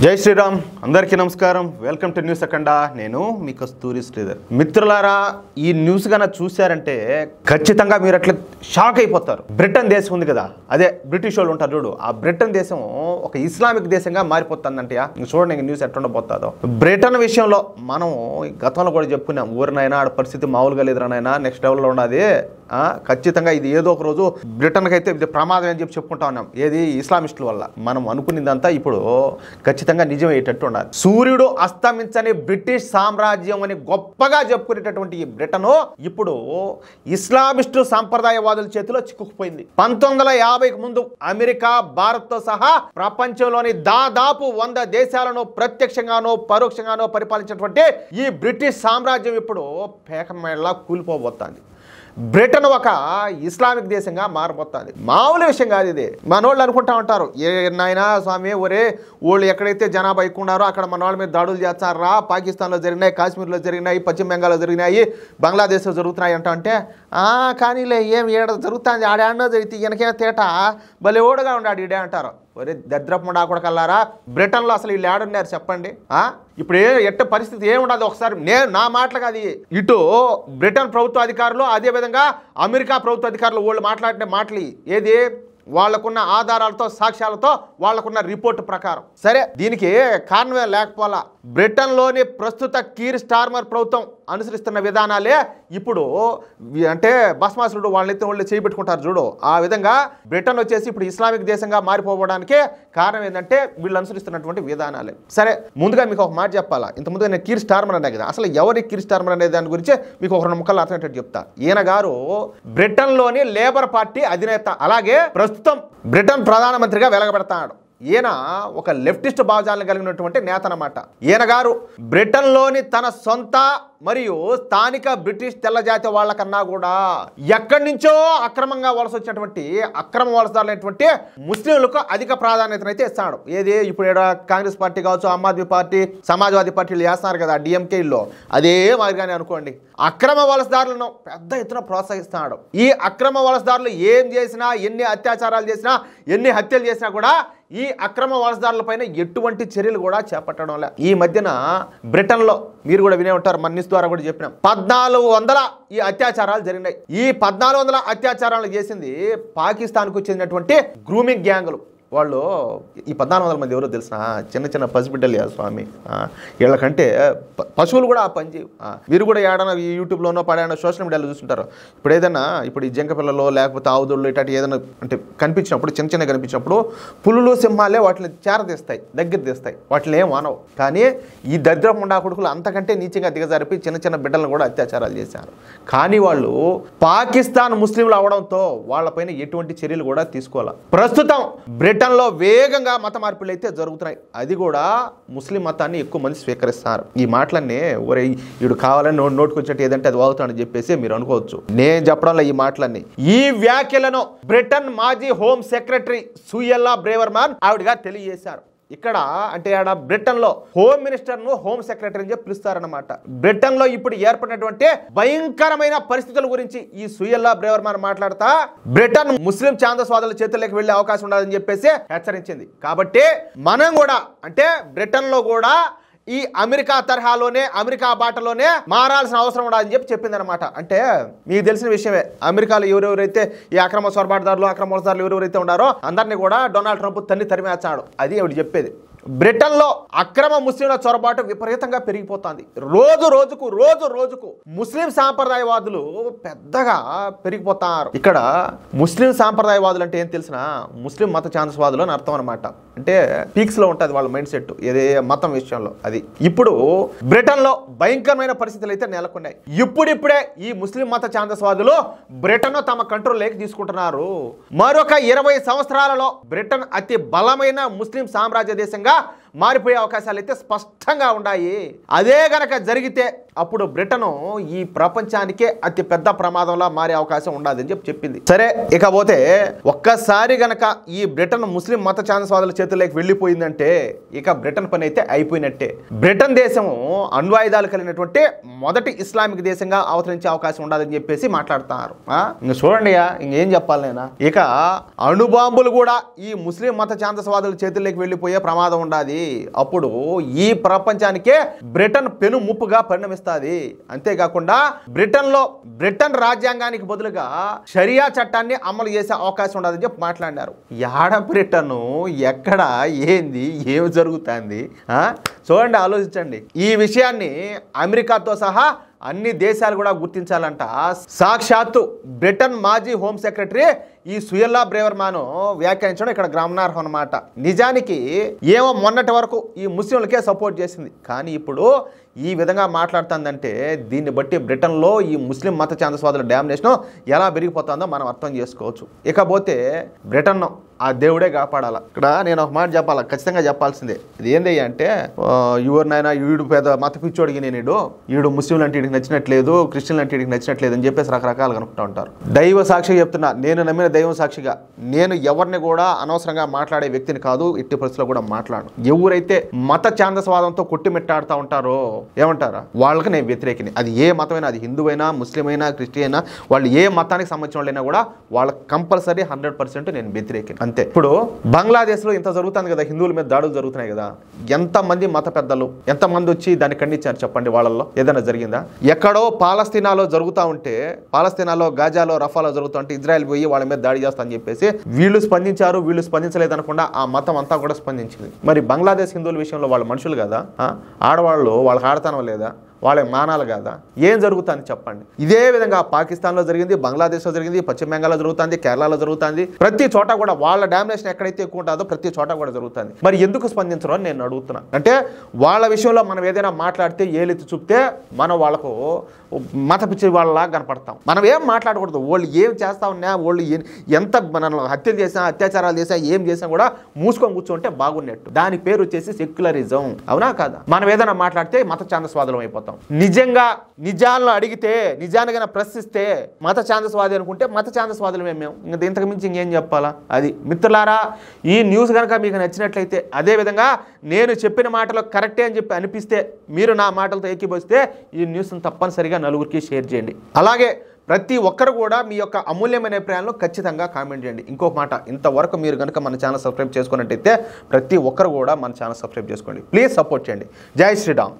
జై శ్రీరామ్ అందరికీ నమస్కారం. వెల్కమ్ టు న్యూస్ అఖండ. నేను మీ కస్తూరి శ్రీధర్. మిత్రులారా, ఈ న్యూస్ గన చూశారంటే ఖచ్చితంగా మీరు అట్లా షాక్ అయిపోతారు. బ్రిటన్ దేశం ఉంది కదా, అదే బ్రిటిష్ వాళ్ళు ఉంటారు చూడు, ఆ బ్రిటన్ దేశం ఒక ఇస్లామిక్ దేశంగా మారిపోతుందంటే చూడండి న్యూస్ ఎట్లా ఉండబోతుందో. బ్రిటన్ విషయంలో మనం గతంలో కూడా చెప్పుకున్నాం, ఊరినైనా ఆడ పరిస్థితి మామూలుగా లేదురానైనా నెక్స్ట్ లెవెల్లో ఉన్నది. ఖచ్చితంగా ఇది ఏదో ఒక రోజు బ్రిటన్కి అయితే ఇది ప్రమాదం అని చెప్పుకుంటా ఉన్నాం. ఏది ఇస్లామిస్టుల వల్ల. మనం అనుకునేదంతా ఇప్పుడు ఖచ్చితంగా నిజమయ్యేటట్టు ఉండాలి. సూర్యుడు అస్తమించని బ్రిటిష్ సామ్రాజ్యం అని గొప్పగా చెప్పుకునేటటువంటి ఈ బ్రిటన్ ఇప్పుడు ఇస్లామిస్టు సంప్రదాయవాదుల చేతిలో చిక్కుకుపోయింది. 1950కి ముందు అమెరికా, భారత్తో సహా ప్రపంచంలోని దాదాపు 100 దేశాలను ప్రత్యక్షంగానో పరోక్షంగానో పరిపాలించినటువంటి ఈ బ్రిటిష్ సామ్రాజ్యం ఇప్పుడు పేకమేళలా కూలిపోబోతోంది. బ్రిటన్ ఒక ఇస్లామిక్ దేశంగా మారిపోతుంది. మామూలు విషయం కాదు ఇది. మనోళ్ళు అనుకుంటా ఉంటారు, ఏ నాయనా స్వామి ఒరే వాళ్ళు ఎక్కడైతే జనాభా ఎక్కువ ఉన్నారో అక్కడ మన వాళ్ళ మీద దాడులు చేస్తారా, పాకిస్తాన్లో జరిగినాయి, కాశ్మీర్లో జరిగినాయి, పశ్చిమ బెంగాల్లో జరిగినాయి, బంగ్లాదేశ్లో జరుగుతున్నాయి అంటే కానీలే ఏం ఏడ జరుగుతుంది, ఆడాడో జరిగితే ఈయనకే తేట భలే ఓడగా ఉన్నాడు ఈడే అంటారు. ఒరే దరిద్రపు కొడకల్లారా, బ్రిటన్లో అసలు వీళ్ళు ఏడున్నారు చెప్పండి. ఇప్పుడు ఎట్ట పరిస్థితి ఏముండదు ఒకసారి నా మాటలు కాదు. ఇటు బ్రిటన్ ప్రభుత్వ అధికారులు, అదేవిధంగా అమెరికా ప్రభుత్వ అధికారులు వాళ్ళు మాట్లాడిన మాటలు ఏది, వాళ్ళకున్న ఆధారాలతో సాక్ష్యాలతో వాళ్ళకున్న రిపోర్టు ప్రకారం. సరే, దీనికి కారణమే లేకపోలా. బ్రిటన్లోని ప్రస్తుత కీర్ స్టార్మర్ ప్రభుత్వం అనుసరిస్తున్న విధానాలే ఇప్పుడు అంటే భస్మాసురుడు వాళ్ళైతే వాళ్ళు చేయబెట్టుకుంటారు చూడు, ఆ విధంగా బ్రిటన్ వచ్చేసి ఇప్పుడు ఇస్లామిక్ దేశంగా మారిపోవడానికి కారణం ఏంటంటే వీళ్ళు అనుసరిస్తున్నటువంటి విధానాలే. సరే, ముందుగా మీకు ఒక మాట చెప్పాలా. ఇంతకుముందుగా నేను కీర్ స్టార్మర్ అనే కదా, అసలు ఎవరి కీర్ స్టార్మర్ అనే దాని గురించి మీకు ఒక 2 ముక్కలు అర్థమయ్యేటట్టు చెప్తా. ఈయన గారు బ్రిటన్లోని లేబర్ పార్టీ అధినేత, అలాగే ప్రస్తుతం బ్రిటన్ ప్రధానమంత్రిగా వెలగబెడతాడు. ఈయన ఒక లెఫ్టిస్ట్ భావజాలను కలిగినటువంటి నేత అన్నమాట. ఈయన గారు బ్రిటన్లోని తన సొంత మరియు స్థానిక బ్రిటిష్ తెల్లజాతి వాళ్ళకన్నా కూడా ఎక్కడి నుంచో అక్రమంగా వలస వచ్చినటువంటి అక్రమ వలసదారులైనటువంటి ముస్లింలకు అధిక ప్రాధాన్యతనైతే ఇస్తాడు. ఏది ఇప్పుడు కాంగ్రెస్ పార్టీ కావచ్చు, ఆమ్ ఆద్మీ పార్టీ, సమాజ్వాదీ పార్టీలు చేస్తున్నారు కదా డిఎంకేలో, అదే మాదిరిగానే అనుకోండి. అక్రమ వలసదారులను పెద్ద ఎత్తున ప్రోత్సహిస్తున్నాడు. ఈ అక్రమ వలసదారులు ఏం చేసినా, ఎన్ని అత్యాచారాలు చేసినా, ఎన్ని హత్యలు చేసినా కూడా ఈ అక్రమ వలసదారులపైన ఎటువంటి చర్యలు కూడా చేపట్టడం లే. ఈ మధ్యన బ్రిటన్లో మీరు కూడా వినే ఉంటారు, మన న్యూస్ ద్వారా కూడా చెప్పినాం, 1400 ఈ అత్యాచారాలు జరిగినాయి. ఈ 1400 అత్యాచారాలు చేసింది పాకిస్తాన్కు చెందినటువంటి గ్రూమింగ్ గ్యాంగులు. వాళ్ళు ఈ 1400 మంది ఎవరో తెలిసిన చిన్న చిన్న పసిబిడ్డలు స్వామి, వీళ్ళకంటే పశువులు కూడా ఆ పని చేయవు. మీరు కూడా ఏడైనా ఈ యూట్యూబ్లోనో పడైనా సోషల్ మీడియాలో చూస్తుంటారు. ఇప్పుడు ఏదైనా ఇప్పుడు ఈ జంక పిల్లలు లేకపోతే ఆవుదోళ్ళు ఇట్లాంటి ఏదైనా అంటే కనిపించినప్పుడు, చిన్న చిన్న కనిపించినప్పుడు పులులు, సింహాలే వాటిని చేరదీస్తాయి, దగ్గర తీస్తాయి, వాటిని ఏం అనవు. కానీ ఈ దరిద్రపు ఉండా కొడుకులు అంతకంటే నీచంగా దిగజారిపి చిన్న చిన్న బిడ్డలను కూడా అత్యాచారాలు చేశారు. కానీ వాళ్ళు పాకిస్తాన్ ముస్లింలు అవడంతో వాళ్ళపైన ఎటువంటి చర్యలు కూడా తీసుకోవాలి. ప్రస్తుతం బ్రిటన్లో వేగంగా మత మార్పులు అయితే జరుగుతున్నాయి. అది కూడా ముస్లిం మతాన్ని ఎక్కువ మంది స్వీకరిస్తున్నారు. ఈ మాటలన్నీ ఒరే వీడు కావాలని నోటుకొచ్చేట్టు ఏదంటే అది వాగుతాడని చెప్పేసి మీరు అనుకోవచ్చు. నేను చెప్పడంలో ఈ మాటలన్నీ. ఈ వ్యాఖ్యలను బ్రిటన్ మాజీ హోమ్ సెక్రటరీ సుయల్లా బ్రేవర్మాన్ ఆవిడగా తెలియజేశారు. ఇక్కడ అంటే ఆడ బ్రిటన్లో హోమ్ మినిస్టర్ను హోమ్ సెక్రటరీ అని చెప్పి పిలుస్తారన్నమాట. బ్రిటన్లో ఇప్పుడు ఏర్పడినటువంటి భయంకరమైన పరిస్థితుల గురించి ఈ సుయల్లా బ్రేవర్మాన్ మాట్లాడుతా బ్రిటన్ ముస్లిం ఛాందస్వాదుల చేతుల్లోకి వెళ్లే అవకాశం ఉండాలని చెప్పేసి హెచ్చరించింది. కాబట్టి మనం కూడా అంటే బ్రిటన్లో కూడా ఈ అమెరికా తరహాలోనే, అమెరికా బాటలోనే మారాల్సిన అవసరం ఉండదని చెప్పి చెప్పిందనమాట. అంటే మీకు తెలిసిన విషయమే, అమెరికాలో ఎవరెవరైతే ఈ అక్రమ సొరబాటుదారులు, అక్రమ వలసదారులు ఎవరెవరైతే ఉన్నారో అందరినీ కూడా డొనాల్డ్ ట్రంప్ తరిమేస్తాడు. అది ఆవిడ చెప్పేది. బ్రిటన్లో అక్రమ ముస్లింల చొరబాటు విపరీతంగా పెరిగిపోతుంది. రోజు రోజుకు ముస్లిం సాంప్రదాయవాదులు పెద్దగా పెరిగిపోతారు. ఇక్కడ ముస్లిం సాంప్రదాయవాదులు అంటే ఏం తెలిసిన ముస్లిం మత ఛాందస్వాదులు అని అర్థం అనమాట. అంటే పీక్స్ లో ఉంటుంది వాళ్ళ మైండ్ సెట్ ఏదే మతం విషయంలో. అది ఇప్పుడు బ్రిటన్లో భయంకరమైన పరిస్థితులు అయితే నెలకొన్నాయి. ఇప్పుడిప్పుడే ఈ ముస్లిం మత ఛాందస్వాదులు బ్రిటన్ తమ కంట్రోల్లోకి తీసుకుంటున్నారు. మరొక 20 సంవత్సరాలలో బ్రిటన్ అతి బలమైన ముస్లిం సామ్రాజ్య దేశంగా మారిపోయే అవకాశాలు అయితే స్పష్టంగా ఉన్నాయి. అదే గనక జరిగితే అప్పుడు బ్రిటన్ ఈ ప్రపంచానికే అతి పెద్ద ప్రమాదంలో మారే అవకాశం ఉండదని చెప్పింది. సరే, ఇకపోతే ఒక్కసారి గనక ఈ బ్రిటన్ ముస్లిం మత ఛాందస్వాదుల చేతుల్లోకి వెళ్ళిపోయిందంటే ఇక బ్రిటన్ పని అయితే అయిపోయినట్టే. బ్రిటన్ దేశం అణ్వాయుధాలు కలిగినటువంటి మొదటి ఇస్లామిక్ దేశంగా అవతరించే అవకాశం ఉండదని చెప్పేసి మాట్లాడుతున్నారు. ఇంక చూడండి, ఇంకేం చెప్పాలి నేను. ఇక అణుబాంబులు కూడా ఈ ముస్లిం మత ఛాందస్వాదుల చేతుల్లోకి వెళ్ళిపోయే ప్రమాదం ఉండాది. అప్పుడు ఈ ప్రపంచానికే బ్రిటన్ పెను ముప్పుగా పరిణమిస్తుంది. అంతేకాకుండా బ్రిటన్ రాజ్యాంగానికి బదులుగా షరియా చట్టాన్ని అమలు చేసే అవకాశం ఉండదని చెప్పి మాట్లాడినారు. యాడ బ్రిటన్, ఎక్కడ, ఏంది, ఏమి జరుగుతుంది? చూడండి, ఆలోచించండి. ఈ విషయాన్ని అమెరికాతో సహా అన్ని దేశాలు కూడా గుర్తించాలంట. సాక్షాత్తు బ్రిటన్ మాజీ హోమ్ సెక్రటరీ ఈ సుయల్లా బ్రేవర్మాన్ వ్యాఖ్యానించడం ఇక్కడ గమనార్హం అన్నమాట. నిజానికి ఏమో మొన్నటి వరకు ఈ ముస్లింలకే సపోర్ట్ చేసింది, కానీ ఇప్పుడు ఈ విధంగా మాట్లాడుతుందంటే దీన్ని బట్టి బ్రిటన్లో ఈ ముస్లిం మత ఛాందస్వాదుల డామినేషన్ ఎలా పెరిగిపోతుందో మనం అర్థం చేసుకోవచ్చు. ఇకపోతే బ్రిటన్ ఆ దేవుడే కాపాడాల. ఇక్కడ నేను ఒక మాట చెప్పాలా, ఖచ్చితంగా చెప్పాల్సిందే. ఇది ఏంది అంటే ఎవరినైనా ఈడు పెద్ద మత పిచ్చోడికి ఈడు ముస్లింలు అంటే వీడికి నచ్చినట్లేదు, క్రిస్టియన్లు అంటే వీడికి నచ్చినట్లేదు అని చెప్పేసి రకరకాలుగా అనుకుంటూ ఉంటారు. దైవ సాక్షిగా చెప్తున్నా, నేను నమ్మిన దైవం సాక్షిగా, నేను ఎవరిని కూడా అనవసరంగా మాట్లాడే వ్యక్తిని కాదు, ఎట్టి పరిస్థితుల్లో కూడా మాట్లాడను. ఎవరైతే మత ఛాందస్వాదంతో కొట్టిమిట్టాడుతూ ఉంటారో ఏమంటారా, వాళ్ళకి నేను వ్యతిరేకిని. అది ఏ మతమైనా, అది హిందువైనా, ముస్లిం అయినా, క్రిస్టియన్ అయినా, వాళ్ళు ఏ మతానికి సంబంధించిన వాళ్ళైనా కూడా వాళ్ళకి కంపల్సరీ 100% నేను వ్యతిరేకిని. అంతే. ఇప్పుడు బంగ్లాదేశ్లో ఇంత జరుగుతుంది కదా, హిందువుల మీద దాడులు జరుగుతున్నాయి కదా, ఎంతమంది మత పెద్దలు ఎంతమంది వచ్చి దాన్ని ఖండించారు చెప్పండి? వాళ్ళల్లో ఏదైనా జరిగిందా? ఎక్కడో పాలస్తీనాలో జరుగుతూ ఉంటే, పాలస్తీనాలో గాజాలో రఫాలో జరుగుతూ ఉంటే ఇజ్రాయెల్ పోయి వాళ్ళ మీద దాడి చేస్తా అని చెప్పేసి వీళ్ళు స్పందించారు, వీళ్ళు స్పందించలేదు అనకుండా ఆ మతం అంతా కూడా స్పందించింది. మరి బంగ్లాదేశ్ హిందువుల విషయంలో వాళ్ళు మనుషులు కదా, ఆడవాళ్ళు వాళ్ళకి ఆడతానం లేదా, వాళ్ళకి మానాలు కదా, ఏం జరుగుతుంది చెప్పండి? ఇదే విధంగా పాకిస్తాన్లో జరిగింది, బంగ్లాదేశ్లో జరిగింది, పశ్చిమ బెంగాల్లో జరుగుతుంది, కేరళలో జరుగుతుంది. ప్రతి చోట కూడా వాళ్ళ డామినేషన్ ఎక్కడైతే ఎక్కువ ఉంటుందో ప్రతి చోట కూడా జరుగుతుంది. మరి ఎందుకు స్పందించరు అని నేను అడుగుతున్నా. అంటే వాళ్ళ విషయంలో మనం ఏదైనా మాట్లాడితే ఏలెత్తి చూపితే మనం వాళ్ళకు మత పిచ్చి వాళ్ళలాగా కనపడతాం. మనం ఏం మాట్లాడకూడదు. వాళ్ళు ఏం చేస్తా ఉన్నా, వాళ్ళు ఎంత మనం హత్యలు చేసినా, అత్యాచారాలు చేసినా, ఏం చేసినా కూడా మూసుకొని కూర్చోంటే బాగున్నట్టు. దాని పేరు వచ్చేసి సెక్యులరిజం. అవునా కాదా? మనం ఏదైనా మాట్లాడితే మత ఛాందస్వాదులం అయిపోతాం. నిజంగా నిజాలను అడిగితే, నిజాన్ని ప్రశ్నిస్తే మత ఛాందస్వాది అనుకుంటే మత ఛాందస్వాదులమే మేము. ఇంకా ఇంతకు మించి ఇంకేం చెప్పాలా? అది మిత్రులారా, ఈ న్యూస్ కనుక మీకు నచ్చినట్లయితే, అదేవిధంగా నేను చెప్పిన మాటలు కరెక్టే అని చెప్పి అనిపిస్తే, మీరు నా మాటలతో ఏకీభవిస్తే ఈ న్యూస్ని తప్పనిసరిగా నలుగురికి షేర్ చేయండి. అలాగే ప్రతి ఒక్కరు కూడా మీ యొక్క అమూల్యమైన అభిప్రాయాలను ఖచ్చితంగా కామెంట్ చేయండి. ఇంకొక మాట, ఇంతవరకు మీరు కనుక మన ఛానల్ సబ్స్క్రైబ్ చేసుకున్నట్టయితే ప్రతి ఒక్కరు కూడా మన ఛానల్ సబ్స్క్రైబ్ చేసుకోండి. ప్లీజ్ సపోర్ట్ చేయండి. జై శ్రీరామ్.